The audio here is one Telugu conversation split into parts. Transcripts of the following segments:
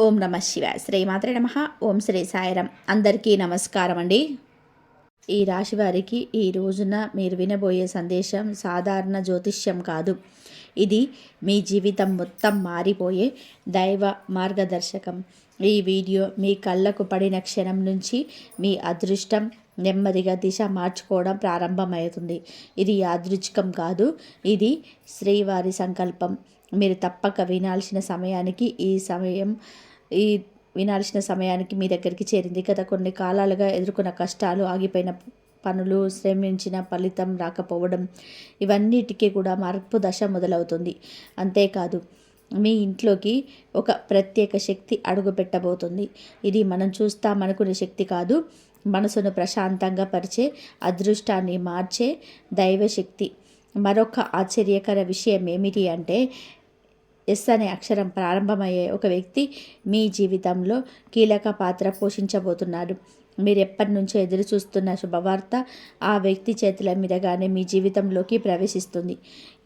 ఓం నమ శివాయ. శ్రీమాత్రే నమః. ఓం శ్రీ సాయిరం. అందరికీ నమస్కారం అండి. ఈ రాశి వారికి ఈ రోజున మీరు వినబోయే సందేశం సాధారణ జ్యోతిష్యం కాదు. ఇది మీ జీవితం మొత్తం మారిపోయే దైవ మార్గదర్శకం. ఈ వీడియో మీ కళ్ళకు పడిన క్షణం నుంచి మీ అదృష్టం నెమ్మదిగా దిశ మార్చుకోవడం ప్రారంభమవుతుంది. ఇది యాదృచ్ఛికం కాదు, ఇది శ్రీవారి సంకల్పం. మీరు తప్పక వినాల్సిన సమయానికి మీ దగ్గరికి చేరింది. గత కొన్ని కాలాలుగా ఎదుర్కొన్న కష్టాలు, ఆగిపోయిన పనులు, శ్రమించిన ఫలితం రాకపోవడం, ఇవన్నిటికీ కూడా మార్పు దశ మొదలవుతుంది. అంతేకాదు, మీ ఇంట్లోకి ఒక ప్రత్యేక శక్తి అడుగు పెట్టబోతుంది. ఇది మనం చూస్తామనుకునే శక్తి కాదు, మనసును ప్రశాంతంగా పరిచే, అదృష్టాన్ని మార్చే దైవశక్తి. మరొక ఆశ్చర్యకర విషయం ఏమిటి అంటే, ఎస్ అనే అక్షరం ప్రారంభమయ్యే ఒక వ్యక్తి మీ జీవితంలో కీలక పాత్ర పోషించబోతున్నాడు. మీరు ఎప్పటి నుంచో ఎదురు చూస్తున్న శుభవార్త ఆ వ్యక్తి చేతుల మీదగానే మీ జీవితంలోకి ప్రవేశిస్తుంది.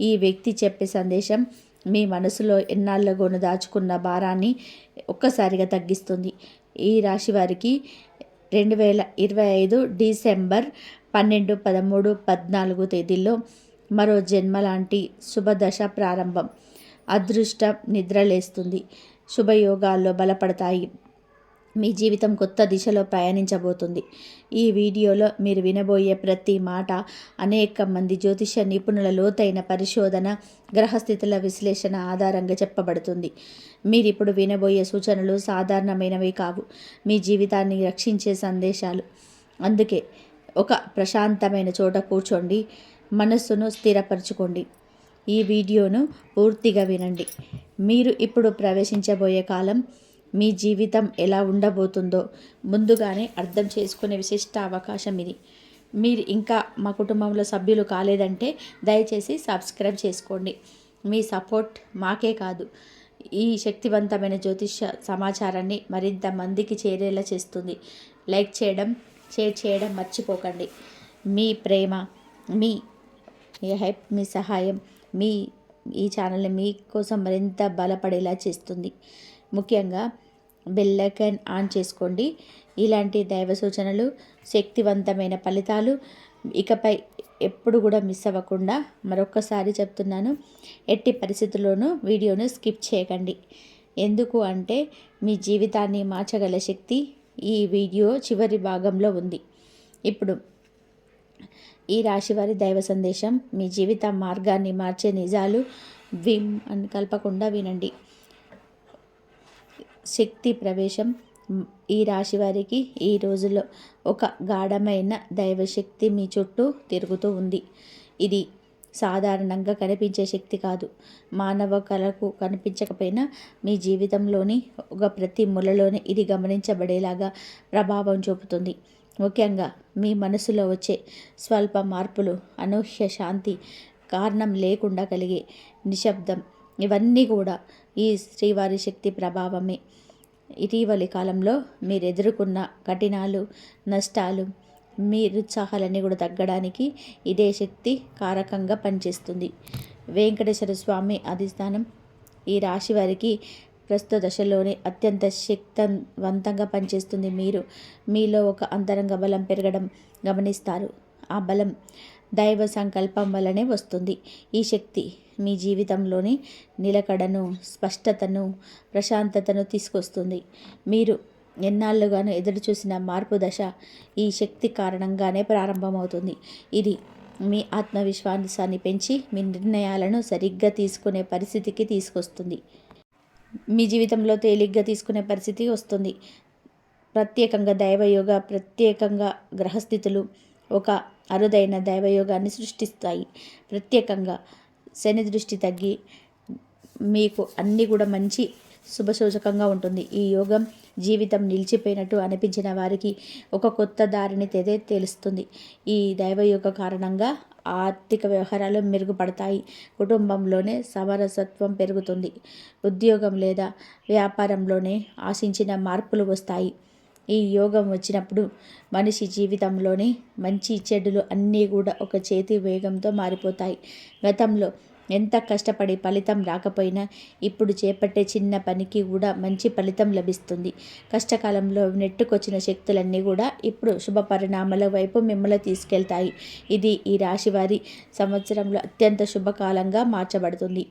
ఈ వ్యక్తి చెప్పే సందేశం మీ మనసులో ఎన్నాళ్ళగోను దాచుకున్న భారాన్ని ఒక్కసారిగా తగ్గిస్తుంది. ఈ రాశి వారికి 2025 డిసెంబర్ 12, 13, 14 తేదీల్లో మరో జన్మ లాంటి శుభదశ ప్రారంభం. అదృష్టం నిద్రలేస్తుంది, శుభయోగాల్లో బలపడతాయి, మీ జీవితం కొత్త దిశలో ప్రయాణించబోతుంది. ఈ వీడియోలో మీరు వినబోయే ప్రతి మాట అనేక మంది జ్యోతిష నిపుణుల లోతైన పరిశోధన, గ్రహస్థితుల విశ్లేషణ ఆధారంగా చెప్పబడుతుంది. మీరు ఇప్పుడు వినబోయే సూచనలు సాధారణమైనవి కావు, మీ జీవితాన్ని రక్షించే సందేశాలు. అందుకే ఒక ప్రశాంతమైన చోట కూర్చోండి, మనస్సును స్థిరపరచుకోండి. ఈ వీడియోను పూర్తిగా వినండి. మీరు ఇప్పుడు ప్రవేశించబోయే కాలం, మీ జీవితం ఎలా ఉండబోతుందో ముందుగానే అర్థం చేసుకునే విశిష్ట అవకాశం ఇది. మీరు ఇంకా మా కుటుంబంలో సభ్యులు కాలేదంటే దయచేసి సబ్స్క్రైబ్ చేసుకోండి. మీ సపోర్ట్ మాకే కాదు, ఈ శక్తివంతమైన జ్యోతిష సమాచారాన్ని మరింత మందికి చేరేలా చేస్తుంది. లైక్ చేయడం, షేర్ చేయడం మర్చిపోకండి. మీ ప్రేమ, మీ హెల్ప్, మీ సహాయం ఈ ఛానల్ని మీకోసం మరింత బలపడేలా చేస్తుంది. ముఖ్యంగా బెల్ ఐకాన్ ఆన్ చేసుకోండి. ఇలాంటి దైవ సూచనలు, శక్తివంతమైన ఫలితాలు ఇకపై ఎప్పుడు కూడా మిస్ అవ్వకుండా మరొక్కసారి చెప్తున్నాను, ఎట్టి పరిస్థితుల్లోనూ వీడియోను స్కిప్ చేయకండి. ఎందుకు అంటే మీ జీవితాన్ని మార్చగల శక్తి ఈ వీడియో చివరి భాగంలో ఉంది. ఇప్పుడు ఈ రాశివారి దైవ సందేశం, మీ జీవిత మార్గాన్ని మార్చే నిజాలు అని కలపకుండా వినండి. శక్తి ప్రవేశం. ఈ రాశి వారికి ఈ రోజుల్లో ఒక గాఢమైన దైవశక్తి మీ చుట్టూ తిరుగుతూ ఉంది. ఇది సాధారణంగా కనిపించే శక్తి కాదు. మానవ కళకు కనిపించకపోయినా మీ జీవితంలోని ఒక ప్రతి మూలలోనే ఇది గమనించబడేలాగా ప్రభావం చూపుతుంది. ముఖ్యంగా మీ మనసులో వచ్చే స్వల్ప మార్పులు, అనూహ్య శాంతి, కారణం లేకుండా కలిగే నిశ్శబ్దం, ఇవన్నీ కూడా ఈ శ్రీవారి శక్తి ప్రభావమే. ఇటీవలి కాలంలో మీరు ఎదుర్కొన్న కఠినాలు, నష్టాలు, మీ ఉత్సాహాలన్నీ కూడా తగ్గడానికి ఇదే శక్తి కారకంగా పనిచేస్తుంది. వెంకటేశ్వర స్వామి అధిష్టానం ఈ రాశి వారికి ప్రస్తుత దశలోనే అత్యంత శక్తివంతంగా పనిచేస్తుంది. మీలో ఒక అంతరంగ బలం పెరగడం గమనిస్తారు. ఆ బలం దైవ సంకల్పం వల్లనే వస్తుంది. ఈ శక్తి మీ జీవితంలోని నిలకడను, స్పష్టతను, ప్రశాంతతను తీసుకొస్తుంది. మీరు ఎన్నాళ్ళుగానో ఎదురు చూసిన మార్పు దశ ఈ శక్తి కారణంగానే ప్రారంభమవుతుంది. ఇది మీ ఆత్మవిశ్వాసాన్ని పెంచి మీ నిర్ణయాలను సరిగ్గా తీసుకునే పరిస్థితికి తీసుకొస్తుంది. మీ జీవితంలో తేలిగ్గా తీసుకునే పరిస్థితి వస్తుంది. ప్రత్యేకంగా దైవయోగ, ప్రత్యేకంగా గ్రహస్థితులు ఒక అరుదైన దైవయోగాన్ని సృష్టిస్తాయి. ప్రత్యేకంగా శని దృష్టి తగ్గి మీకు అన్నీ కూడా మంచి శుభసూచకంగా ఉంటుంది. ఈ యోగం జీవితం నిలిచిపోయినట్టు అనిపించిన వారికి ఒక కొత్త దారిని తెలుస్తుంది. ఈ దైవయోగ కారణంగా ఆర్థిక వ్యవహారాలు మెరుగుపడతాయి. కుటుంబంలోనే సమరసత్వం పెరుగుతుంది. ఉద్యోగం లేదా వ్యాపారంలోనే ఆశించిన మార్పులు వస్తాయి. ఈ యోగం వచ్చినప్పుడు మనిషి జీవితంలోని మంచి చెడులు అన్నీ కూడా ఒక చేతి వేగంతో మారిపోతాయి. గతంలో ఎంత కష్టపడి ఫలితం రాకపోయినా ఇప్పుడు చేపట్టే చిన్న పనికి కూడా మంచి ఫలితం లభిస్తుంది. కష్టకాలంలో నెట్టుకొచ్చిన శక్తులన్నీ కూడా ఇప్పుడు శుభ పరిణామాల వైపు మిమ్మల్ని తీసుకెళ్తాయి. ఇది ఈ రాశివారి సంవత్సరంలో అత్యంత శుభకాలంగా మార్చబడుతుంది.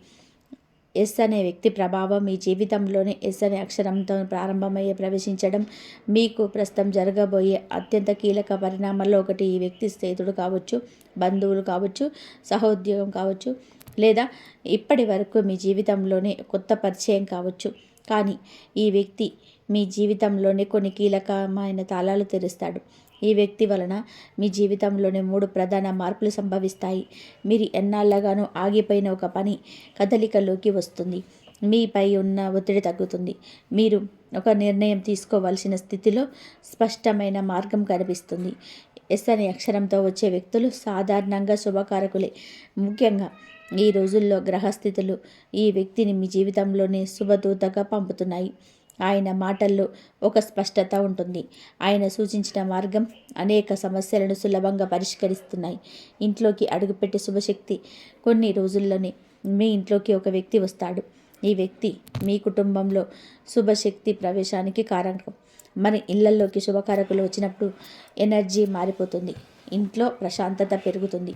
ఎస్ అనే వ్యక్తి ప్రభావం మీ జీవితంలోనే ఎస్ అనే అక్షరంతో ప్రారంభమయ్యే ప్రవేశించడం మీకు ప్రస్తుతం జరగబోయే అత్యంత కీలక పరిణామాల్లో ఒకటి. ఈ వ్యక్తి స్నేహితుడు కావచ్చు, బంధువులు కావచ్చు, సహోద్యోగం కావచ్చు, లేదా ఇప్పటి వరకు మీ జీవితంలోనే కొత్త పరిచయం కావచ్చు. కానీ ఈ వ్యక్తి మీ జీవితంలోనే కొన్ని కీలకమైన తాళాలు తెరుస్తాడు. ఈ వ్యక్తి వలన మీ జీవితంలోనే 3 ప్రధాన మార్పులు సంభవిస్తాయి. మీరు ఎన్నాళ్ళగానో ఆగిపోయిన ఒక పని కదలికలోకి వస్తుంది. మీపై ఉన్న ఒత్తిడి తగ్గుతుంది. మీరు ఒక నిర్ణయం తీసుకోవాల్సిన స్థితిలో స్పష్టమైన మార్గం కనిపిస్తుంది. ఎస్ అనే అక్షరంతో వచ్చే వ్యక్తులు సాధారణంగా శుభకారకులే. ముఖ్యంగా ఈ రోజుల్లో గ్రహస్థితులు ఈ వ్యక్తిని మీ జీవితంలోనే శుభదూతగా పంపుతున్నాయి. ఆయన మాటల్లో ఒక స్పష్టత ఉంటుంది. ఆయన సూచించిన మార్గం అనేక సమస్యలను సులభంగా పరిష్కరిస్తున్నాయి. ఇంట్లోకి అడుగుపెట్టే శుభశక్తి కొన్ని రోజుల్లోనే మీ ఇంట్లోకి ఒక వ్యక్తి వస్తాడు. ఈ వ్యక్తి మీ కుటుంబంలో శుభశక్తి ప్రవేశానికి కారణం. మన ఇళ్లలోకి శుభకారకులు వచ్చినప్పుడు ఎనర్జీ మారిపోతుంది. ఇంట్లో ప్రశాంతత పెరుగుతుంది.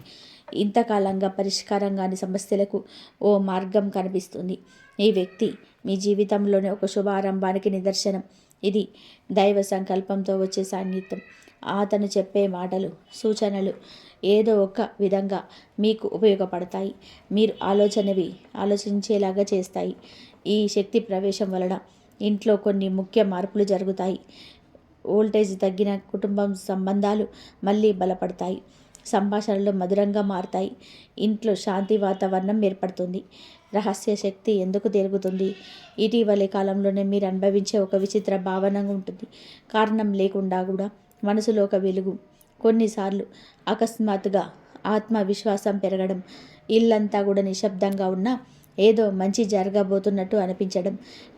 ఇంతకాలంగా పరిష్కారం కాని సమస్యలకు ఓ మార్గం కనిపిస్తుంది. ఈ వ్యక్తి మీ జీవితంలోనే ఒక శుభారంభానికి నిదర్శనం. ఇది దైవ సంకల్పంతో వచ్చే సాన్నిధ్యం. అతను చెప్పే మాటలు, సూచనలు ఏదో ఒక విధంగా మీకు ఉపయోగపడతాయి. మీరు ఆలోచించేలాగా చేస్తాయి. ఈ శక్తి ప్రవేశం వలన ఇంట్లో కొన్ని ముఖ్య మార్పులు జరుగుతాయి. వోల్టేజ్ తగ్గిన కుటుంబం సంబంధాలు మళ్ళీ బలపడతాయి. సంభాషణలు మధురంగా మారతాయి. ఇంట్లో శాంతి వాతావరణం ఏర్పడుతుంది. రహస్య శక్తి ఎందుకు తిరుగుతుంది? ఇటీవలి కాలంలోనే మీరు అనుభవించే ఒక విచిత్ర భావన ఉంటుంది. కారణం లేకుండా కూడా మనసులో ఒక వెలుగు. కొన్నిసార్లు అకస్మాత్తుగా ఆత్మవిశ్వాసం పెరగడం, ఇల్లంతా కూడా నిశ్శబ్దంగా ఉన్నా ఏదో మంచి జరగబోతున్నట్టు అనిపించడం.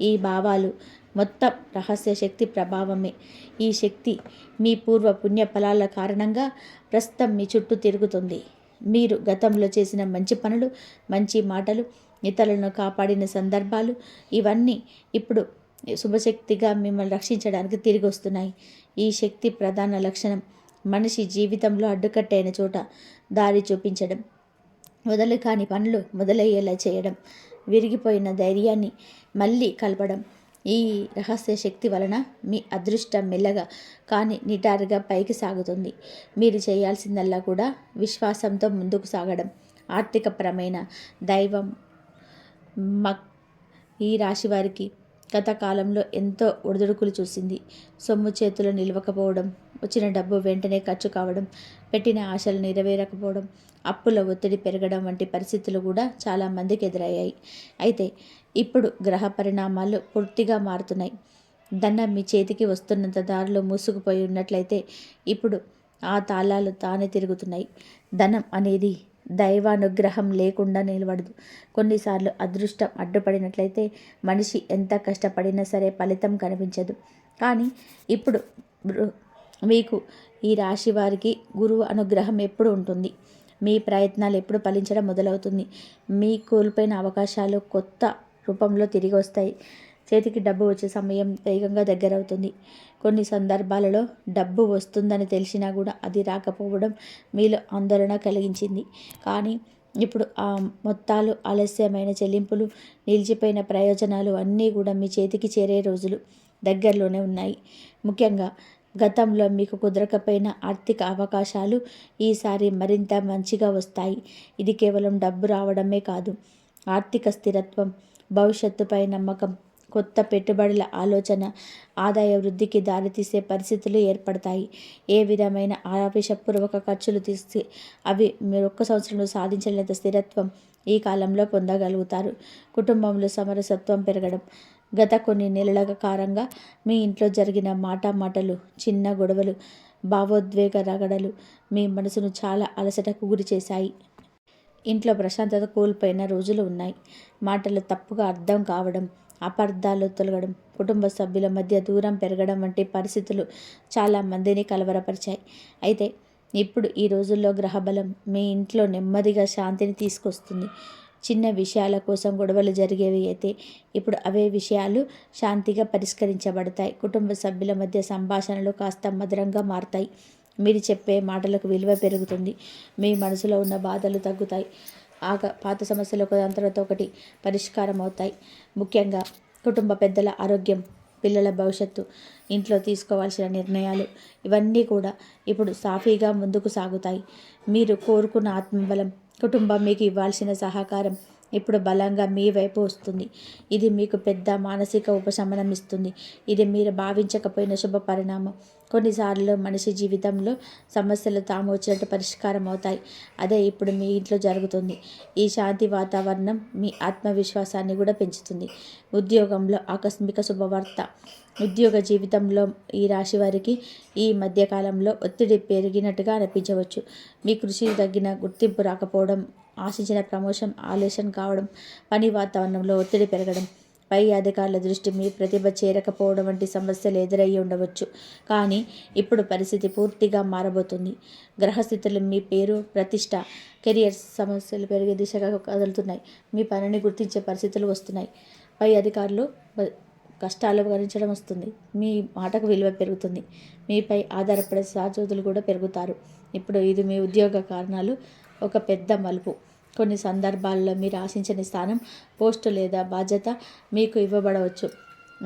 ఈ భావాలు మొత్తం రహస్య శక్తి ప్రభావమే. ఈ శక్తి మీ పూర్వ పుణ్య ఫలాల కారణంగా ప్రస్తుతం మీ చుట్టూ తిరుగుతుంది. మీరు గతంలో చేసిన మంచి పనులు, మంచి మాటలు, ఇతరులను కాపాడిన సందర్భాలు ఇవన్నీ ఇప్పుడు శుభశక్తిగా మిమ్మల్ని రక్షించడానికి తిరిగి వస్తున్నాయి. ఈ శక్తి ప్రధాన లక్షణం మనిషి జీవితంలో అడ్డుకట్టైన చోట దారి చూపించడం, మొదలు కాని పనులు మొదలయ్యేలా చేయడం, విరిగిపోయిన ధైర్యాన్ని మళ్ళీ కలపడం. ఈ రహస్య శక్తి వలన మీ అదృష్టం మెల్లగా కానీ నిటారుగా పైకి సాగుతుంది. మీరు చేయాల్సిందల్లా కూడా విశ్వాసంతో ముందుకు సాగడం. ఆర్థికపరమైన దైవం ఈ రాశి వారికి గత కాలంలో ఎంతో ఒడిదుడుకులు చూసింది. సొమ్ము చేతులు నిలవకపోవడం, వచ్చిన డబ్బు వెంటనే ఖర్చు కావడం, పెట్టిన ఆశలు నెరవేరకపోవడం, అప్పుల ఒత్తిడి పెరగడం వంటి పరిస్థితులు కూడా చాలామందికి ఎదురయ్యాయి. అయితే ఇప్పుడు గ్రహ పరిణామాలు పూర్తిగా మారుతున్నాయి. ధనం మీ చేతికి వస్తున్నంత దారిలో మూసుకుపోయి ఉన్నట్లయితే ఇప్పుడు ఆ తాళాలు తానే తిరుగుతున్నాయి. ధనం అనేది దైవానుగ్రహం లేకుండా నిలబడదు. కొన్నిసార్లు అదృష్టం అడ్డుపడినట్లయితే మనిషి ఎంత కష్టపడినా సరే ఫలితం కనిపించదు. కానీ ఇప్పుడు మీకు ఈ రాశి వారికి గురువు అనుగ్రహం ఎప్పుడు ఉంటుంది. మీ ప్రయత్నాలు ఎప్పుడు ఫలించడం మొదలవుతుంది. మీ కోల్పోయిన అవకాశాలు కొత్త రూపంలో తిరిగి వస్తాయి. చేతికి డబ్బు వచ్చే సమయం వేగంగా దగ్గరవుతుంది. కొన్ని సందర్భాలలో డబ్బు వస్తుందని తెలిసినా కూడా అది రాకపోవడం మీలో ఆందోళన కలిగించింది. కానీ ఇప్పుడు ఆ మొత్తాలు, ఆలస్యమైన చెల్లింపులు, నిలిచిపోయిన ప్రయోజనాలు అన్నీ కూడా మీ చేతికి చేరే రోజులు దగ్గరలోనే ఉన్నాయి. ముఖ్యంగా గతంలో మీకు కుదరకపోయిన ఆర్థిక అవకాశాలు ఈసారి మరింత మంచిగా వస్తాయి. ఇది కేవలం డబ్బు రావడమే కాదు, ఆర్థిక స్థిరత్వం, భవిష్యత్తుపై నమ్మకం, కొత్త పెట్టుబడుల ఆలోచన, ఆదాయ వృద్ధికి దారితీసే పరిస్థితులు ఏర్పడతాయి. ఏ విధమైన ఆవేశపూర్వక ఖర్చులు తీసి అవి మీరు 1 సంవత్సరంలో సాధించలేనంత స్థిరత్వం ఈ కాలంలో పొందగలుగుతారు. కుటుంబంలో సమరసత్వం పెరగడం. గత కొన్ని నెలల కారంగా మీ ఇంట్లో జరిగిన మాటలు, చిన్న గొడవలు, భావోద్వేగ రగడలు మీ మనసును చాలా అలసటకు గురి చేశాయి. ఇంట్లో ప్రశాంతత కోల్పోయిన రోజులు ఉన్నాయి. మాటలు తప్పుగా అర్థం కావడం, అపార్థాలు తొలగడం, కుటుంబ సభ్యుల మధ్య దూరం పెరగడం వంటి పరిస్థితులు చాలామందిని కలవరపరిచాయి. అయితే ఇప్పుడు ఈ రోజుల్లో గ్రహబలం మీ ఇంట్లో నెమ్మదిగా శాంతిని తీసుకొస్తుంది. చిన్న విషయాల కోసం గొడవలు జరిగేవి అయితే ఇప్పుడు అవే విషయాలు శాంతిగా పరిష్కరించబడతాయి. కుటుంబ సభ్యుల మధ్య సంభాషణలు కాస్త మధురంగా మారతాయి. మీరు చెప్పే మాటలకు విలువ పెరుగుతుంది. మీ మనసులో ఉన్న బాధలు తగ్గుతాయి. పాత సమస్యలు ఒకదాని తర్వాత ఒకటి పరిష్కారం అవుతాయి. ముఖ్యంగా కుటుంబ పెద్దల ఆరోగ్యం, పిల్లల భవిష్యత్తు, ఇంట్లో తీసుకోవాల్సిన నిర్ణయాలు ఇవన్నీ కూడా ఇప్పుడు సాఫీగా ముందుకు సాగుతాయి. మీరు కోరుకున్న ఆత్మబలం, కుటుంబం మీకు ఇవ్వాల్సిన సహకారం ఇప్పుడు బలంగా మీ వైపు వస్తుంది. ఇది మీకు పెద్ద మానసిక ఉపశమనం ఇస్తుంది. ఇది మీరు భావించకపోయిన శుభ పరిణామం. కొన్నిసార్లు మనిషి జీవితంలో సమస్యలు తాము వచ్చినట్టు పరిష్కారం అవుతాయి. అదే ఇప్పుడు మీ ఇంట్లో జరుగుతుంది. ఈ శాంతి వాతావరణం మీ ఆత్మవిశ్వాసాన్ని కూడా పెంచుతుంది. ఉద్యోగంలో ఆకస్మిక శుభవార్త. ఉద్యోగ జీవితంలో ఈ రాశి వారికి ఈ మధ్యకాలంలో ఒత్తిడి పెరిగినట్టుగా అనిపించవచ్చు. మీ కృషికి తగిన గుర్తింపు రాకపోవడం, ఆశించిన ప్రమోషన్ ఆలస్యం కావడం, పని వాతావరణంలో ఒత్తిడి పెరగడం, పై అధికారుల దృష్టి మీ ప్రతిభ చేరకపోవడం వంటి సమస్యలు ఎదురయ్యి ఉండవచ్చు. కానీ ఇప్పుడు పరిస్థితి పూర్తిగా మారబోతుంది. గ్రహస్థితులు మీ పేరు, ప్రతిష్ట, కెరియర్ సమస్యలు పెరిగే దిశగా కదులుతున్నాయి. మీ పనిని గుర్తించే పరిస్థితులు వస్తున్నాయి. పై అధికారులు కష్టాలు భరించడం వస్తుంది. మీ మాటకు విలువ పెరుగుతుంది. మీపై ఆధారపడే సహచరులు కూడా పెరుగుతారు. ఇప్పుడు ఇది మీ ఉద్యోగ కారణాలు ఒక పెద్ద మలుపు. కొన్ని సందర్భాల్లో మీరు ఆశించని స్థానం, పోస్టు లేదా బాధ్యత మీకు ఇవ్వబడవచ్చు.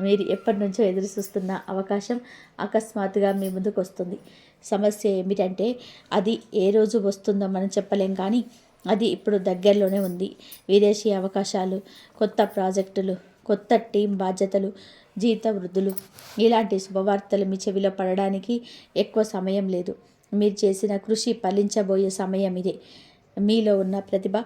మీరు ఎప్పటి నుంచో ఎదురు చూస్తున్న అవకాశం అకస్మాత్తుగా మీ ముందుకు వస్తుంది. సమస్య ఏమిటంటే అది ఏ రోజు వస్తుందో మనం చెప్పలేం, కానీ అది ఇప్పుడు దగ్గరలోనే ఉంది. విదేశీ అవకాశాలు, కొత్త ప్రాజెక్టులు, కొత్త టీం బాధ్యతలు, జీత వృద్ధులు, ఇలాంటి శుభవార్తలు మీ చెవిలో పడడానికి ఎక్కువ సమయం లేదు. మీరు చేసిన కృషి ఫలించబోయే సమయం ఇదే. మీలో ఉన్న ప్రతిభ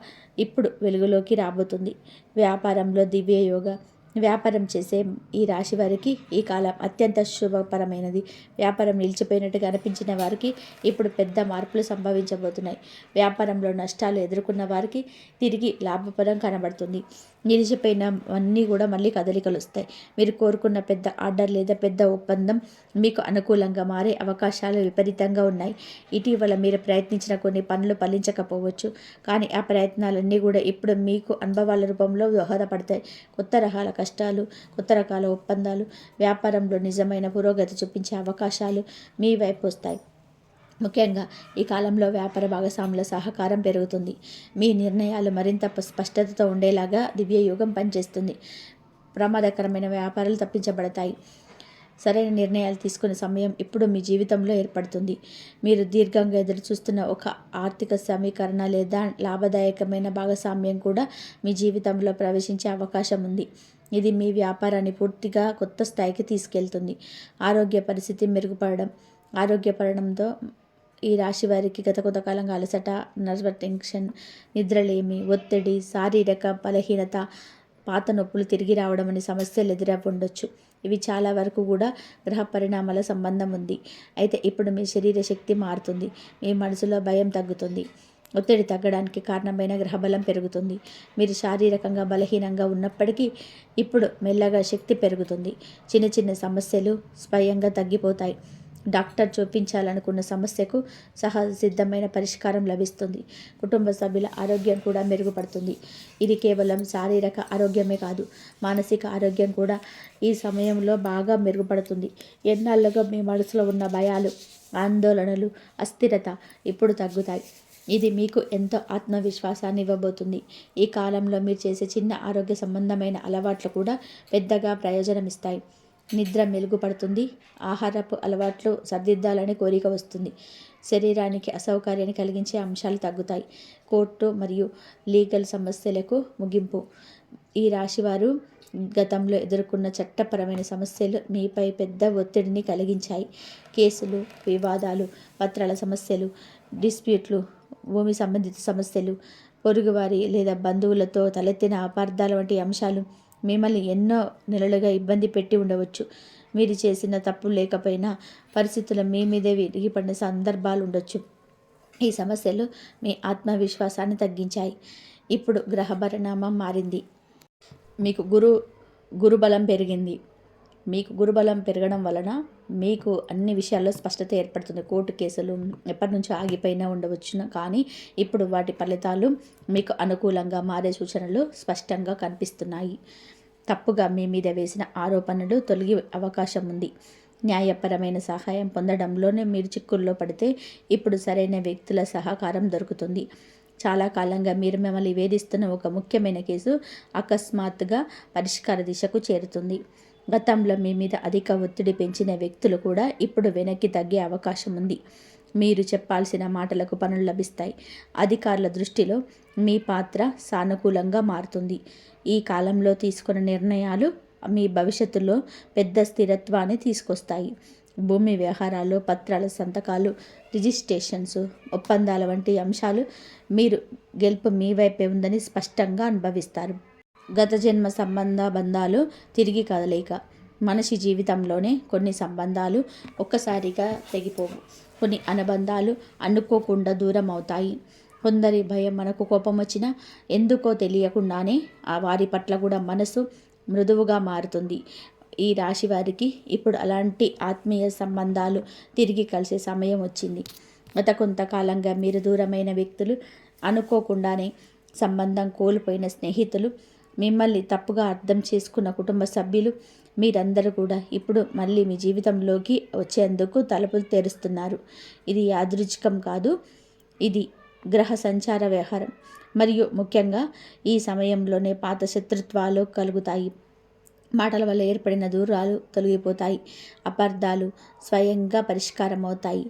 ఇప్పుడు వెలుగులోకి రాబోతుంది. వ్యాపారంలో దివ్యయోగ. వ్యాపారం చేసే ఈ రాశి వారికి ఈ కాలం అత్యంత శుభపరమైనది. వ్యాపారం నిలిచిపోయినట్టుగా అనిపించిన వారికి ఇప్పుడు పెద్ద మార్పులు సంభవించబోతున్నాయి. వ్యాపారంలో నష్టాలు ఎదుర్కొన్న వారికి తిరిగి లాభపరం కనబడుతుంది. నిలిచిపోయినవన్నీ కూడా మళ్ళీ కదలికలు వస్తాయి. మీరు కోరుకున్న పెద్ద ఆర్డర్ లేదా పెద్ద ఒప్పందం మీకు అనుకూలంగా మారే అవకాశాలు విపరీతంగా ఉన్నాయి. ఇటీవల మీరు ప్రయత్నించిన కొన్ని పనులు ఫలించకపోవచ్చు, కానీ ఆ ప్రయత్నాలన్నీ కూడా ఇప్పుడు మీకు అనుభవాల రూపంలో దోహదపడతాయి. కొత్త రకాల కష్టాలు, కొత్త రకాల ఒప్పందాలు, వ్యాపారంలో నిజమైన పురోగతి చూపించే అవకాశాలు మీ వైపు వస్తాయి. ముఖ్యంగా ఈ కాలంలో వ్యాపార భాగస్వాముల సహకారం పెరుగుతుంది. మీ నిర్ణయాలు మరింత స్పష్టతతో ఉండేలాగా దివ్యయోగం పనిచేస్తుంది. ప్రమాదకరమైన వ్యాపారాలు తప్పించబడతాయి. సరైన నిర్ణయాలు తీసుకునే సమయం ఇప్పుడు మీ జీవితంలో ఏర్పడుతుంది. మీరు దీర్ఘంగా ఎదురు చూస్తున్న ఒక ఆర్థిక సమీకరణ లేదా లాభదాయకమైన భాగస్వామ్యం కూడా మీ జీవితంలో ప్రవేశించే అవకాశం ఉంది. ఇది మీ వ్యాపారాన్ని పూర్తిగా కొత్త స్థాయికి తీసుకెళ్తుంది. ఆరోగ్య పరిస్థితి మెరుగుపడడం. ఆరోగ్యపడడంతో ఈ రాశి వారికి గత కొంతకాలంగా అలసట, నర్వ్ టెన్షన్, నిద్రలేమి, ఒత్తిడి, శారీరక బలహీనత, పాత నొప్పులు తిరిగి రావడం అనే సమస్యలు ఎదురవ్వుండొచ్చు. ఇవి చాలా వరకు కూడా గ్రహ పరిణామాల సంబంధం ఉంది. అయితే ఇప్పుడు మీ శరీర శక్తి మారుతుంది. మీ మనసులో భయం తగ్గుతుంది. ఒత్తిడి తగ్గడానికి కారణమైన గ్రహబలం పెరుగుతుంది. మీరు శారీరకంగా బలహీనంగా ఉన్నప్పటికీ ఇప్పుడు మెల్లగా శక్తి పెరుగుతుంది. చిన్న చిన్న సమస్యలు స్వయంగా తగ్గిపోతాయి. డాక్టర్ చూపించాలనుకున్న సమస్యకు సహజ సిద్ధమైన పరిష్కారం లభిస్తుంది. కుటుంబ సభ్యుల ఆరోగ్యం కూడా మెరుగుపడుతుంది. ఇది కేవలం శారీరక ఆరోగ్యమే కాదు, మానసిక ఆరోగ్యం కూడా ఈ సమయంలో బాగా మెరుగుపడుతుంది. ఎన్నాళ్ళుగా మీ మనసులో ఉన్న భయాలు, ఆందోళనలు, అస్థిరత ఇప్పుడు తగ్గుతాయి. ఇది మీకు ఎంతో ఆత్మవిశ్వాసాన్ని ఇవ్వబోతుంది. ఈ కాలంలో మీరు చేసే చిన్న ఆరోగ్య సంబంధమైన అలవాట్లు కూడా పెద్దగా ప్రయోజనం ఇస్తాయి. నిద్ర మెరుగుపడుతుంది. ఆహారపు అలవాట్లు సరిదిద్దాలని కోరిక వస్తుంది. శరీరానికి అసౌకర్యాన్ని కలిగించే అంశాలు తగ్గుతాయి. కోర్టు మరియు లీగల్ సమస్యలకు ముగింపు. ఈ రాశివారు గతంలో ఎదుర్కొన్న చట్టపరమైన సమస్యలు మీపై పెద్ద ఒత్తిడిని కలిగించాయి. కేసులు, వివాదాలు, పత్రాల సమస్యలు, డిస్ప్యూట్లు, భూమి సంబంధిత సమస్యలు, పొరుగువారి లేదా బంధువులతో తలెత్తిన అపార్థాల వంటి అంశాలు మిమ్మల్ని ఎన్నో నెలలుగా ఇబ్బంది పెట్టి ఉండవచ్చు. మీరు చేసిన తప్పు లేకపోయినా పరిస్థితులు మీ మీదే విరిగిపడిన సందర్భాలు ఉండొచ్చు. ఈ సమస్యలు మీ ఆత్మవిశ్వాసాన్ని తగ్గించాయి. ఇప్పుడు గ్రహ పరిణామం మారింది. మీకు గురుబలం పెరిగింది. మీకు గురుబలం పెరగడం వలన మీకు అన్ని విషయాల్లో స్పష్టత ఏర్పడుతుంది. కోర్టు కేసులు ఎప్పటి నుంచో ఆగిపోయినా ఉండవచ్చును, కానీ ఇప్పుడు వాటి ఫలితాలు మీకు అనుకూలంగా మారే సూచనలు స్పష్టంగా కనిపిస్తున్నాయి. తప్పుగా మీ మీద వేసిన ఆరోపణలు తొలగి అవకాశం ఉంది. న్యాయపరమైన సహాయం పొందడంలోనే మీరు చిక్కుల్లో పడితే ఇప్పుడు సరైన వ్యక్తుల సహకారం దొరుకుతుంది. చాలా కాలంగా మీరు మిమ్మల్ని వేధిస్తున్న ఒక ముఖ్యమైన కేసు అకస్మాత్తుగా పరిష్కార దిశకు చేరుతుంది. గతంలో మీ మీద అధిక ఒత్తిడి పెంచిన వ్యక్తులు కూడా ఇప్పుడు వెనక్కి తగ్గే అవకాశం ఉంది. మీరు చెప్పాల్సిన మాటలకు పనులు లభిస్తాయి. అధికారుల దృష్టిలో మీ పాత్ర సానుకూలంగా మారుతుంది. ఈ కాలంలో తీసుకున్న నిర్ణయాలు మీ భవిష్యత్తులో పెద్ద స్థిరత్వాన్ని తీసుకొస్తాయి. భూమి వ్యవహారాలు, పత్రాల సంతకాలు, రిజిస్ట్రేషన్స్, ఒప్పందాల వంటి అంశాలు మీరు గెలుపు మీ వైపే ఉందని స్పష్టంగా అనుభవిస్తారు. గత జన్మ బంధాలు తిరిగి కదలేక మనిషి జీవితంలోనే కొన్ని సంబంధాలు ఒక్కసారిగా తెగిపోవు. కొన్ని అనుబంధాలు అనుకోకుండా దూరం అవుతాయి. కొందరి భయం మనకు కోపం వచ్చినా ఎందుకో తెలియకుండానే ఆ వారి పట్ల కూడా మనసు మృదువుగా మారుతుంది. ఈ రాశి వారికి ఇప్పుడు అలాంటి ఆత్మీయ సంబంధాలు తిరిగి కలిసే సమయం వచ్చింది. గత కొంతకాలంగా మీరు దూరమైన వ్యక్తులు, అనుకోకుండానే సంబంధం కోల్పోయిన స్నేహితులు, మిమ్మల్ని తప్పుగా అర్థం చేసుకున్న కుటుంబ సభ్యులు, మీరందరూ కూడా ఇప్పుడు మళ్ళీ మీ జీవితంలోకి వచ్చేందుకు తలుపులు తెరుస్తున్నారు. ఇది యాదృచ్ఛికం కాదు, ఇది గ్రహ సంచార వ్యవహారం. మరియు ముఖ్యంగా ఈ సమయంలోనే పాత శత్రుత్వాలు కలుగుతాయి. మాటల వల్ల ఏర్పడిన దూరాలు తొలగిపోతాయి. అపార్థాలు స్వయంగా పరిష్కారం అవుతాయి.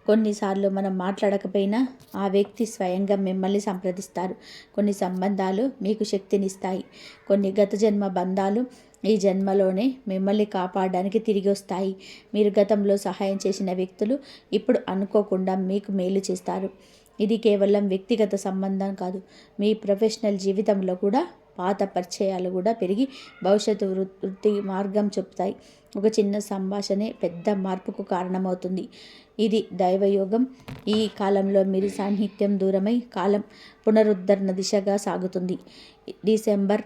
కొన్నిసార్లు మనం మాట్లాడకపోయినా ఆ వ్యక్తి స్వయంగా మిమ్మల్ని సంప్రదిస్తారు. కొన్ని సంబంధాలు మీకు శక్తినిస్తాయి. కొన్ని గత జన్మ బంధాలు ఈ జన్మలోనే మిమ్మల్ని కాపాడడానికి తిరిగి వస్తాయి. మీరు గతంలో సహాయం చేసిన వ్యక్తులు ఇప్పుడు అనుకోకుండా మీకు మేలు చేస్తారు. ఇది కేవలం వ్యక్తిగత సంబంధం కాదు, మీ ప్రొఫెషనల్ జీవితంలో కూడా పాత పరిచయాలు కూడా పెరిగి భవిష్యత్తు వృత్తి మార్గం చెప్తాయి. ఒక చిన్న సంభాషణే పెద్ద మార్పుకు కారణమవుతుంది. ఇది దైవయోగం. ఈ కాలంలో మీరు సాన్నిహిత్యం దూరమై కాలం పునరుద్ధరణ దిశగా సాగుతుంది. డిసెంబర్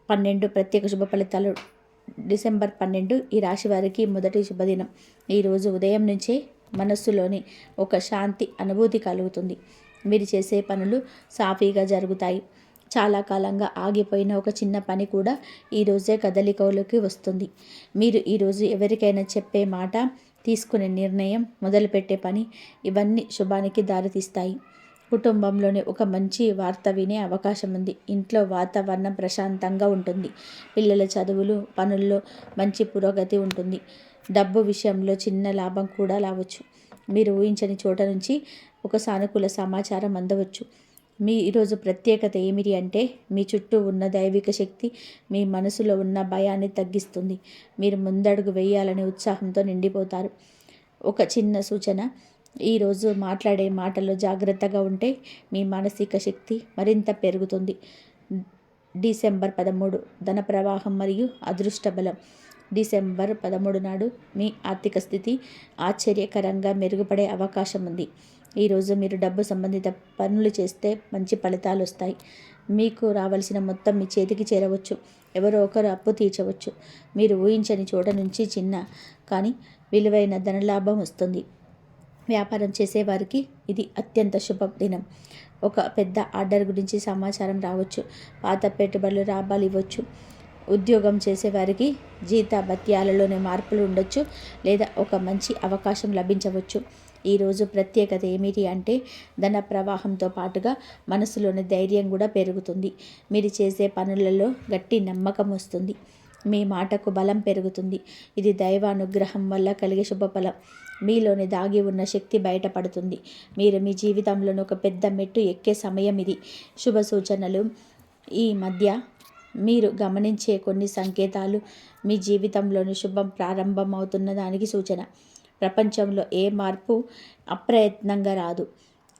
12 ప్రత్యేక శుభ ఫలితాలు. డిసెంబర్ 12 ఈ రాశి వారికి మొదటి శుభదినం. ఈరోజు ఉదయం నుంచే మనస్సులోని ఒక శాంతి అనుభూతి కలుగుతుంది. మీరు చేసే పనులు సాఫీగా జరుగుతాయి. చాలా కాలంగా ఆగిపోయిన ఒక చిన్న పని కూడా ఈరోజే కదలికలోకి వస్తుంది. మీరు ఈరోజు ఎవరికైనా చెప్పే మాట, తీసుకునే నిర్ణయం, మొదలుపెట్టే పని ఇవన్నీ శుభానికి దారితీస్తాయి. కుటుంబంలోనే ఒక మంచి వార్త వినే అవకాశం ఉంది. ఇంట్లో వాతావరణం ప్రశాంతంగా ఉంటుంది. పిల్లల చదువులు, పనుల్లో మంచి పురోగతి ఉంటుంది. డబ్బు విషయంలో చిన్న లాభం కూడా రావచ్చు. మీరు ఊహించని చోట నుంచి ఒక సానుకూల సమాచారం అందవచ్చు. మీ ఈరోజు ప్రత్యేకత ఏమిటి అంటే మీ చుట్టూ ఉన్న దైవిక శక్తి మీ మనసులో ఉన్న భయాన్ని తగ్గిస్తుంది. మీరు ముందడుగు వేయాలనే ఉత్సాహంతో నిండిపోతారు. ఒక చిన్న సూచన, ఈరోజు మాట్లాడే మాటల్లో జాగ్రత్తగా ఉంటే మీ మానసిక శక్తి మరింత పెరుగుతుంది. డిసెంబర్ 13 ధన ప్రవాహం మరియు అదృష్ట బలం. డిసెంబర్ 13 నాడు మీ ఆర్థిక స్థితి ఆశ్చర్యకరంగా మెరుగుపడే అవకాశం ఉంది. ఈరోజు మీరు డబ్బు సంబంధిత పనులు చేస్తే మంచి ఫలితాలు వస్తాయి. మీకు రావాల్సిన మొత్తం మీ చేతికి చేరవచ్చు. ఎవరో ఒకరు అప్పు తీర్చవచ్చు. మీరు ఊహించని చోట నుంచి చిన్న కానీ విలువైన ధనలాభం వస్తుంది. వ్యాపారం చేసేవారికి ఇది అత్యంత శుభ దినం. ఒక పెద్ద ఆర్డర్ గురించి సమాచారం రావచ్చు. పాత పెట్టుబడులు లాభాలు ఇవ్వచ్చు. ఉద్యోగం చేసేవారికి జీతభత్యాలలోనే మార్పులు ఉండొచ్చు, లేదా ఒక మంచి అవకాశం లభించవచ్చు. ఈరోజు ప్రత్యేకత ఏమిటి అంటే ధన ప్రవాహంతో పాటుగా మనసులోని ధైర్యం కూడా పెరుగుతుంది. మీరు చేసే పనులలో గట్టి నమ్మకం వస్తుంది. మీ మాటకు బలం పెరుగుతుంది. ఇది దైవానుగ్రహం వల్ల కలిగే శుభఫలం. మీలోని దాగి ఉన్న శక్తి బయటపడుతుంది. మీరు మీ జీవితంలోని ఒక పెద్ద మెట్టు ఎక్కే సమయం ఇది. శుభ సూచనలు. ఈ మధ్య మీరు గమనించే కొన్ని సంకేతాలు మీ జీవితంలోని శుభం ప్రారంభమవుతున్న దానికి సూచన. ప్రపంచంలో ఏ మార్పు అప్రయత్నంగా రాదు.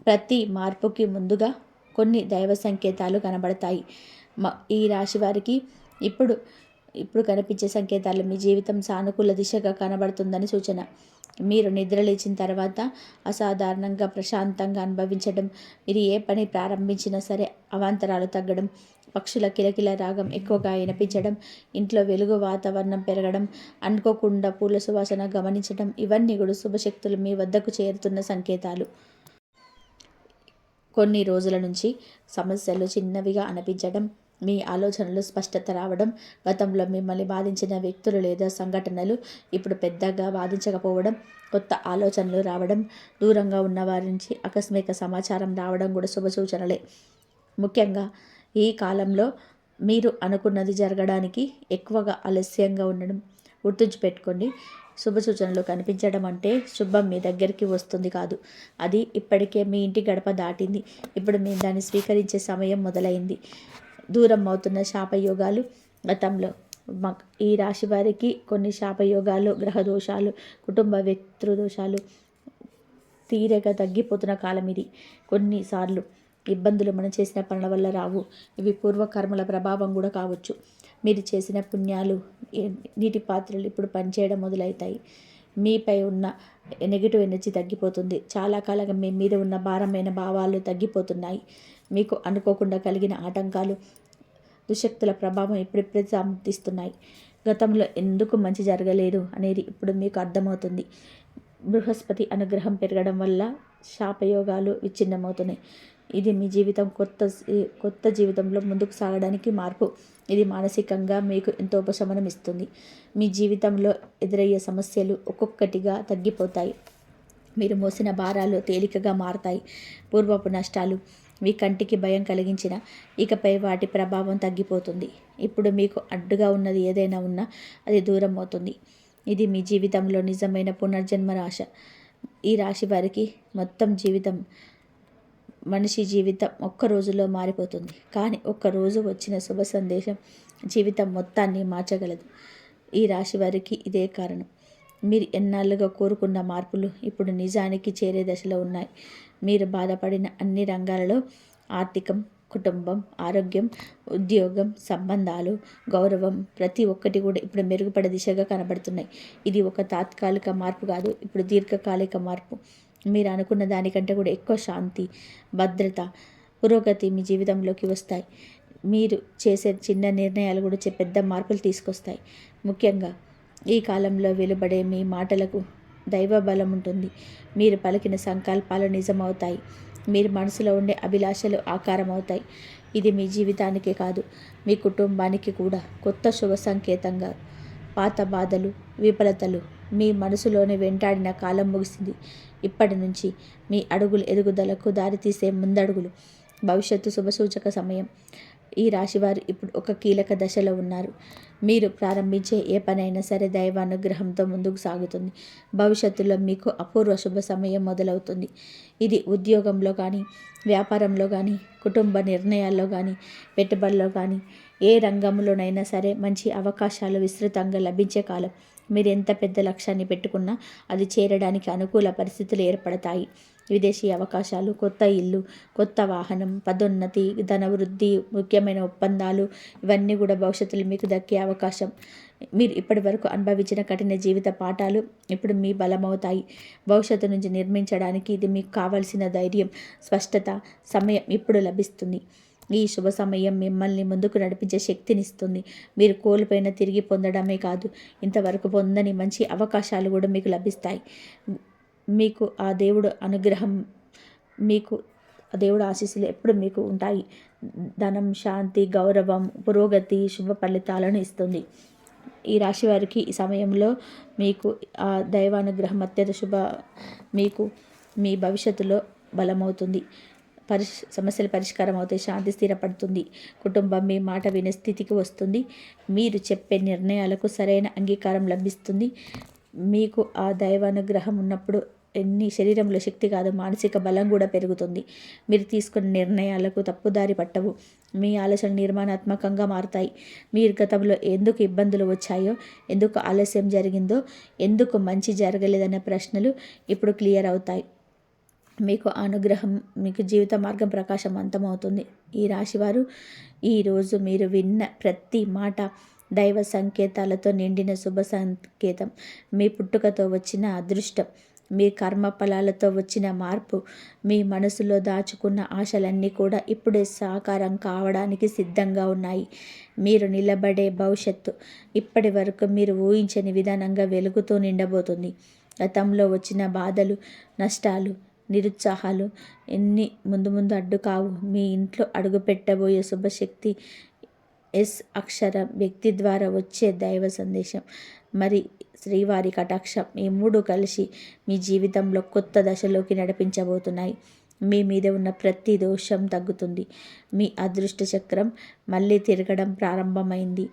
ప్రతి మార్పుకి ముందుగా కొన్ని దైవ సంకేతాలు కనబడతాయి. ఈ రాశి వారికి ఇప్పుడు కనిపించే సంకేతాలు మీ జీవితం సానుకూల దిశగా కనబడుతుందని సూచన. మీరు నిద్రలేచిన తర్వాత అసాధారణంగా ప్రశాంతంగా అనుభవించడం, మీరు ఏ పని ప్రారంభించినా సరే అవాంతరాలు తగ్గడం, పక్షుల కిలకిల రాగం ఎక్కువగా వినిపించడం, ఇంట్లో వెలుగు వాతావరణం పెరగడం, అనుకోకుండా పూల సువాసన గమనించడం, ఇవన్నీ కూడా శుభశక్తులు మీ వద్దకు చేరుతున్న సంకేతాలు. కొన్ని రోజుల నుంచి సమస్యలు చిన్నవిగా అనిపించడం, మీ ఆలోచనలు స్పష్టత రావడం, గతంలో మిమ్మల్ని బాధించిన వ్యక్తులు లేదా సంఘటనలు ఇప్పుడు పెద్దగా బాధించకపోవడం, కొత్త ఆలోచనలు రావడం, దూరంగా ఉన్న వారి నుంచి ఆకస్మిక సమాచారం రావడం కూడా శుభసూచనలే. ముఖ్యంగా ఈ కాలంలో మీరు అనుకున్నది జరగడానికి ఎక్కువగా ఆలస్యంగా ఉండడం. గుర్తుంచుపెట్టుకోండి, శుభసూచనలు కనిపించడం అంటే శుభం మీ దగ్గరికి వస్తుంది కాదు, అది ఇప్పటికే మీ ఇంటి గడప దాటింది. ఇప్పుడు మీరు దాన్ని స్వీకరించే సమయం మొదలైంది. దూరం అవుతున్న శాపయోగాలు. గతంలో ఈ రాశి వారికి కొన్ని శాపయోగాలు, గ్రహదోషాలు, కుటుంబ వ్యక్తృదోషాలు తీరగా తగ్గిపోతున్న కాలం ఇది. కొన్నిసార్లు ఇబ్బందులు మనం చేసిన పనుల వల్ల రావు, ఇవి పూర్వకర్మల ప్రభావం కూడా కావచ్చు. మీరు చేసిన పుణ్యాలు, నీటి పాత్రలు ఇప్పుడు పనిచేయడం మొదలవుతాయి. మీపై ఉన్న నెగిటివ్ ఎనర్జీ తగ్గిపోతుంది. చాలా కాలంగా మీ మీద ఉన్న భారమైన భావాలు తగ్గిపోతున్నాయి. మీకు అనుకోకుండా కలిగిన ఆటంకాలు, దుశక్తుల ప్రభావం ఇప్పుడిప్పుడే సమర్థిస్తున్నాయి. గతంలో ఎందుకు మంచి జరగలేదు అనేది ఇప్పుడు మీకు అర్థమవుతుంది. బృహస్పతి అనుగ్రహం పెరగడం వల్ల శాపయోగాలు విచ్ఛిన్నమవుతున్నాయి. ఇది మీ జీవితం కొత్త జీవితంలో ముందుకు సాగడానికి మార్పు. ఇది మానసికంగా మీకు ఎంతో ఉపశమనం ఇస్తుంది. మీ జీవితంలో ఎదురయ్యే సమస్యలు ఒక్కొక్కటిగా తగ్గిపోతాయి. మీరు మోసిన భారాలు తేలికగా మారతాయి. పూర్వపు నష్టాలు మీ కంటికి భయం కలిగించిన ఇకపై వాటి ప్రభావం తగ్గిపోతుంది. ఇప్పుడు మీకు అడ్డుగా ఉన్నది ఏదైనా ఉన్నా అది దూరం అవుతుంది. ఇది మీ జీవితంలో నిజమైన పునర్జన్మ రాశ. ఈ రాశి వారికి మొత్తం జీవితం, మనిషి జీవితం ఒక్క రోజులో మారిపోతుంది. కానీ ఒక్కరోజు వచ్చిన శుభ సందేశం జీవితం మొత్తాన్ని మార్చగలదు. ఈ రాశి వారికి ఇదే కారణం. మీరు ఎన్నాళ్ళుగా కోరుకున్న మార్పులు ఇప్పుడు నిజానికి చేరే దశలో ఉన్నాయి. మీరు బాధపడిన అన్ని రంగాలలో ఆర్థికం, కుటుంబం, ఆరోగ్యం, ఉద్యోగం, సంబంధాలు, గౌరవం ప్రతి ఒక్కటి కూడా ఇప్పుడు మెరుగుపడే దిశగా కనబడుతున్నాయి. ఇది ఒక తాత్కాలిక మార్పు కాదు, ఇప్పుడు దీర్ఘకాలిక మార్పు. మీరు అనుకున్న దానికంటే కూడా ఎక్కువ శాంతి, భద్రత, పురోగతి మీ జీవితంలోకి వస్తాయి. మీరు చేసే చిన్న నిర్ణయాలు కూడా పెద్ద మార్పులు తీసుకొస్తాయి. ముఖ్యంగా ఈ కాలంలో వెలువడే మీ మాటలకు దైవ బలం ఉంటుంది. మీరు పలికిన సంకల్పాలు నిజమవుతాయి. మీరు మనసులో ఉండే అభిలాషలు ఆకారం అవుతాయి. ఇది మీ జీవితానికే కాదు, మీ కుటుంబానికి కూడా కొత్త శుభ సంకేతంగా. పాత బాధలు, విఫలతలు మీ మనసులోనే వెంటాడిన కాలం ముగిసింది. ఇప్పటి నుంచి మీ అడుగులు ఎదుగుదలకు దారితీసే ముందడుగులు. భవిష్యత్తు శుభసూచక సమయం. ఈ రాశివారు ఇప్పుడు ఒక కీలక దశలో ఉన్నారు. మీరు ప్రారంభించే ఏ పనైనా సరే దైవానుగ్రహంతో ముందుకు సాగుతుంది. భవిష్యత్తులో మీకు అపూర్వ శుభ సమయం మొదలవుతుంది. ఇది ఉద్యోగంలో కానీ, వ్యాపారంలో కానీ, కుటుంబ నిర్ణయాల్లో కానీ, పెట్టుబడుల్లో కానీ, ఏ రంగంలోనైనా సరే మంచి అవకాశాలు విస్తృతంగా లభించే కాలం. మీరు ఎంత పెద్ద లక్ష్యాన్ని పెట్టుకున్నా అది చేరడానికి అనుకూల పరిస్థితులు ఏర్పడతాయి. విదేశీ అవకాశాలు, కొత్త ఇల్లు, కొత్త వాహనం, పదోన్నతి, ధనవృద్ధి, ముఖ్యమైన ఒప్పందాలు ఇవన్నీ కూడా భవిష్యత్తులో మీకు దక్కే అవకాశం. మీరు ఇప్పటి వరకు అనుభవించిన కఠిన జీవిత పాఠాలు ఇప్పుడు మీ బలమవుతాయి. భవిష్యత్తు నుంచి నిర్మించడానికి ఇది మీకు కావలసిన ధైర్యం, స్పష్టత, సమయం ఇప్పుడు లభిస్తుంది. ఈ శుభ సమయం మిమ్మల్ని ముందుకు నడిపించే శక్తినిస్తుంది. మీరు కోల్పోయిన తిరిగి పొందడమే కాదు, ఇంతవరకు పొందని మంచి అవకాశాలు కూడా మీకు లభిస్తాయి. మీకు ఆ దేవుడు అనుగ్రహం, మీకు ఆ దేవుడు ఆశీస్సులు ఎప్పుడు మీకు ఉంటాయి. ధనం, శాంతి, గౌరవం, పురోగతి, శుభ ఫలితాలను ఇస్తుంది. ఈ రాశి వారికి ఈ సమయంలో మీకు ఆ దైవానుగ్రహం అత్యంత మీకు మీ భవిష్యత్తులో బలమవుతుంది. సమస్యలు పరిష్కారం అవుతాయి. శాంతి స్థిరపడుతుంది. కుటుంబం మీ మాట వినే స్థితికి వస్తుంది. మీరు చెప్పే నిర్ణయాలకు సరైన అంగీకారం లభిస్తుంది. మీకు ఆ దైవానుగ్రహం ఉన్నప్పుడు శరీరంలో శక్తి కాదు, మానసిక బలం కూడా పెరుగుతుంది. మీరు తీసుకున్న నిర్ణయాలకు తప్పుదారి పట్టవు. మీ ఆలోచనలు నిర్మాణాత్మకంగా మారుతాయి. మీరు గతంలో ఎందుకు ఇబ్బందులు వచ్చాయో, ఎందుకు ఆలస్యం జరిగిందో, ఎందుకు మంచి జరగలేదనే ప్రశ్నలు ఇప్పుడు క్లియర్ అవుతాయి. మీకు అనుగ్రహం, మీకు జీవిత మార్గం ప్రకాశవంతమవుతుంది. ఈ రాశివారు ఈరోజు మీరు విన్న ప్రతి మాట దైవ సంకేతాలతో నిండిన శుభ సంకేతం. మీ పుట్టుకతో వచ్చిన అదృష్టం, మీ కర్మ ఫలాలతో వచ్చిన మార్పు, మీ మనసులో దాచుకున్న ఆశలన్నీ కూడా ఇప్పుడే సాకారం కావడానికి సిద్ధంగా ఉన్నాయి. మీరు నిలబడే భవిష్యత్తు ఇప్పటి వరకు మీరు ఊహించని విధానంగా వెలుగుతూ నిండబోతుంది. గతంలో వచ్చిన బాధలు, నష్టాలు, నిరుత్సాహాలు ఎన్ని ముందు ముందు అడ్డు కావు. మీ ఇంట్లో అడుగుపెట్టబోయే శుభశక్తి ఎస్ అక్షరం వ్యక్తి ద్వారా వచ్చే దైవ సందేశం, మరి శ్రీవారి కటాక్షం, ఈ మూడు కలిసి మీ జీవితంలో కొత్త దశలోకి నడిపించబోతున్నాయి. మీ మీద ఉన్న ప్రతి దోషం తగ్గుతుంది. మీ అదృష్ట చక్రం మళ్ళీ తిరగడం ప్రారంభమైంది.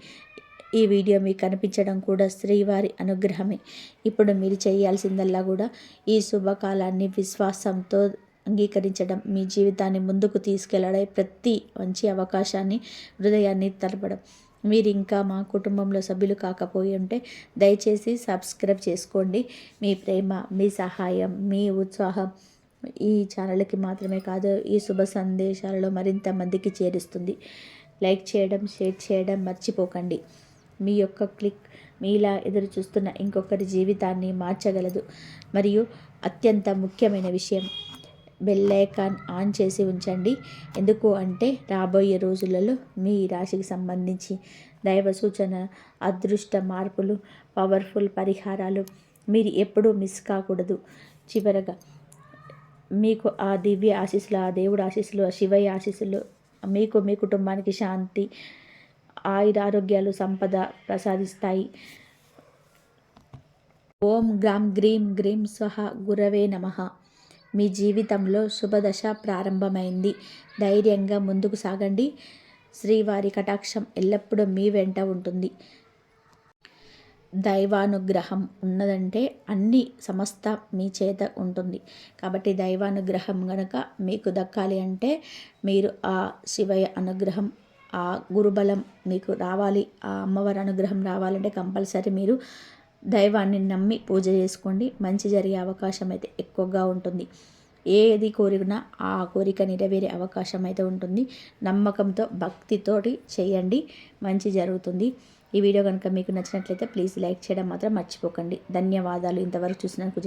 ఈ వీడియో మీకు కనిపించడం కూడా శ్రీవారి అనుగ్రహమే. ఇప్పుడు మీరు చేయాల్సిందల్లా కూడా ఈ శుభకాలాన్ని విశ్వాసంతో అంగీకరించడం, మీ జీవితాన్ని ముందుకు తీసుకెళ్లడే ప్రతి మంచి అవకాశాన్ని హృదయాన్ని తలపడం. మీరు ఇంకా మా కుటుంబంలో సభ్యులు కాకపోయి ఉంటే దయచేసి సబ్స్క్రైబ్ చేసుకోండి. మీ ప్రేమ, మీ సహాయం, మీ ఉత్సాహం ఈ ఛానల్కి మాత్రమే కాదు, ఈ శుభ సందేశాలలో మరింత మందికి చేరుస్తుంది. లైక్ చేయడం, షేర్ చేయడం మర్చిపోకండి. మీ యొక్క క్లిక్ మీలా ఎదురు చూస్తున్న ఇంకొకరి జీవితాన్ని మార్చగలదు. మరియు అత్యంత ముఖ్యమైన విషయం, బెల్ ఐకాన్ ఆన్ చేసి ఉంచండి. ఎందుకు అంటే రాబోయే రోజులలో మీ రాశికి సంబంధించి దైవ సూచన, అదృష్ట మార్పులు, పవర్ఫుల్ పరిహారాలు మీరు ఎప్పుడూ మిస్ కాకూడదు. చివరగా మీకు ఆ దివ్య ఆశీస్సులు, ఆ దేవుడు ఆశీస్సులు, ఆ శివయ్య ఆశీస్సులు మీకు, మీ కుటుంబానికి శాంతి, ఆయురారోగ్యాలు, సంపద ప్రసాదిస్తాయి. ఓం గ్రాం గ్రీం గ్రీం స్వహ గురవే నమః. మీ జీవితంలో శుభదశ ప్రారంభమైంది. ధైర్యంగా ముందుకు సాగండి. శ్రీవారి కటాక్షం ఎల్లప్పుడూ మీ వెంట ఉంటుంది. దైవానుగ్రహం ఉన్నదంటే అన్ని సమస్త మీ చేత ఉంటుంది. కాబట్టి దైవానుగ్రహం గనక మీకు దక్కాలి అంటే మీరు ఆ శివయ్య అనుగ్రహం, ఆ గురుబలం మీకు రావాలి, ఆ అమ్మవారి అనుగ్రహం రావాలంటే కంపల్సరీ మీరు దైవాన్ని నమ్మి పూజ చేసుకోండి. మంచి జరిగే అవకాశం అయితే ఎక్కువగా ఉంటుంది. ఏది కోరినా ఆ కోరిక నెరవేరే అవకాశం అయితే ఉంటుంది. నమ్మకంతో, భక్తితోటి చేయండి, మంచి జరుగుతుంది. ఈ వీడియో కనుక మీకు నచ్చినట్లయితే ప్లీజ్ లైక్ చేయడం మాత్రం మర్చిపోకండి. ధన్యవాదాలు. ఇంతవరకు చూసినందుకు.